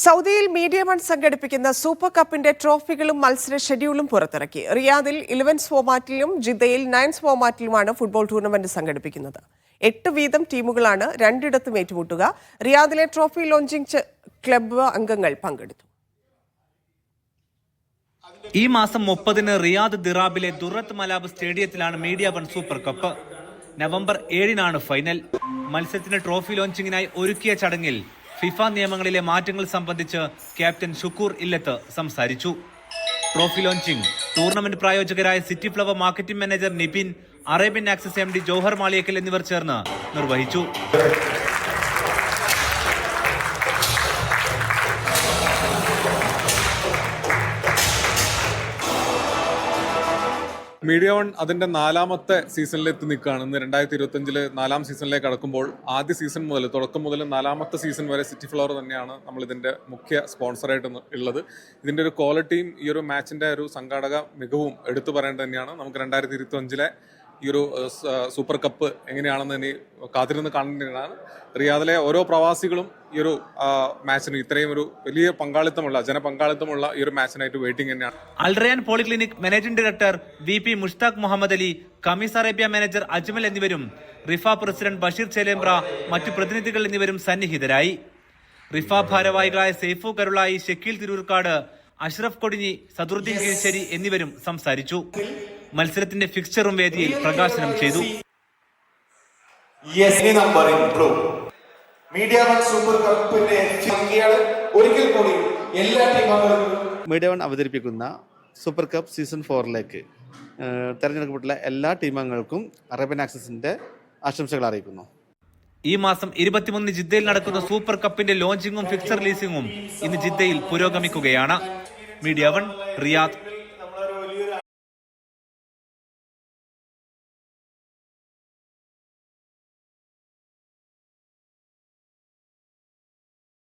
സൗദിയിൽ media one സംഘടിപ്പിക്കുന്ന super കപ്പിന്റെ ട്രോഫികളും മത്സര ഷെഡ്യൂളും പുറത്തിറക്കി. റിയാദിൽ 11 ഫോർമാറ്റിലും ജിദ്ദയിൽ 9 ഫോർമാറ്റിലുമാണ് ഫുട്ബോൾ ടൂർണമെന്റ് സംഘടിപ്പിക്കുന്നത്. 8 വീതം ടീമുകളാണ് രണ്ടിടത്തും ഏറ്റുമുട്ടുക. റിയാദിലെ ട്രോഫി ലോഞ്ചിംഗ് ക്ലബ്ബ് അംഗങ്ങൾ പങ്കെടുത്തു. ഈ മാസം 30-ന് റിയാദ് ദിറാബിലെ ദുറത്ത് മലാബ് സ്റ്റേഡിയത്തിലാണ് media one super cup. November 7-നാണ് ഫൈനൽ. മത്സരത്തിന് ട്രോഫി ലോഞ്ചിങ്ങിനായി ഒരുക്കിയ ചടങ്ങിൽ ഫിഫ നിയമങ്ങളിലെ മാറ്റങ്ങൾ സംബന്ധിച്ച് ക്യാപ്റ്റൻ ഷുക്കൂർ ഇല്ലത്ത് സംസാരിച്ചു. ട്രോഫി ലോഞ്ചിംഗ് ടൂർണമെന്റ് പ്രായോജകരായ city flower marketing manager Nipin, Arabian access MD Johar Maliyakkal എന്നിവർ ചേർന്ന് നിർവഹിച്ചു. മീഡിയ വൺ അതിൻ്റെ 4ാമത്തെ സീസണിലെത്തി നിൽക്കുകയാണ്. ഇന്ന് 2025 4ാം സീസണിലേക്ക് കടക്കുമ്പോൾ ആദ്യ സീസൺ മുതൽ തുടക്കം മുതൽ 4ാമത്തെ സീസൺ വരെ സിറ്റി ഫ്ലവർ തന്നെയാണ് നമ്മൾ ഇതിൻ്റെ മുഖ്യ സ്പോൺസറായിട്ട് ഉള്ളത്. ഇതിൻ്റെ ഒരു ക്വാളിറ്റിയും ഈ ഒരു മാച്ചിൻ്റെ ഒരു സംഘാടക മികവും എടുത്തു പറയേണ്ടത് തന്നെയാണ്. നമുക്ക് 2025 ഈ ഒരു സൂപ്പർ കപ്പ് എങ്ങനെയാണെന്ന് ഇനി കാത്തിരുന്ന് കാണേണ്ടതാണ്. റിയാദിലെ ഓരോ പ്രവാസികളും ഈ ഒരു മാച്ചിന് ഇത്രയും ഒരു വലിയ ജനപങ്കാളിത്തമുള്ള ഈ ഒരു മാച്ചിനായിട്ട് വെയിറ്റിംഗ് തന്നെയാണ്. Al Rayan polyclinic managing director VP Mushtaq Muhammad Ali, കമീസ് അറേബ്യ മാനേജർ അജ്മൽ എന്നിവരും റിഫ പ്രസിഡന്റ് ബഷീർ ചേലേമ്പ്ര, മറ്റു പ്രതിനിധികൾ എന്നിവരും സന്നിഹിതരായി. റിഫ ഭാരവാഹികളായ സെയ്ഫു കരുളായി, ഷക്കീൽ തിരൂർക്കാട്, അഷ്റഫ് കൊടിഞ്ഞി, സദറുദ്ദീൻ കീഴ്ശേരി എന്നിവരും സംസാരിച്ചു. മത്സരത്തിന്റെ ഫിക്സ്ചറും വേദിയിൽ പ്രകാശനം ചെയ്തു. മീഡിയ വൺ സൂപ്പർ കപ്പിന്റെ ഒരിക്കൽ കൂടി എല്ലാ ടീമുകൾക്കും മീഡിയ വൺ അവതരിപ്പിക്കുന്ന സൂപ്പർ കപ്പ് സീസൺ 4ലേക്ക് തെരഞ്ഞെടുക്കപ്പെട്ടുള്ള എല്ലാ ടീമംഗങ്ങൾക്കും അറേബ്യൻ ആക്സസിന്റെ ആശംസകൾ അറിയിക്കുന്നു. ഈ മാസം 23 ജിദ്ദയിൽ നടക്കുന്ന സൂപ്പർ കപ്പിന്റെ ലോഞ്ചിങ്ങും ഫിക്സർ റിലീസിംഗും ഇന്ന് ജിദ്ദയിൽ പുരോഗമിക്കുകയാണ്. Media one, Riyadh.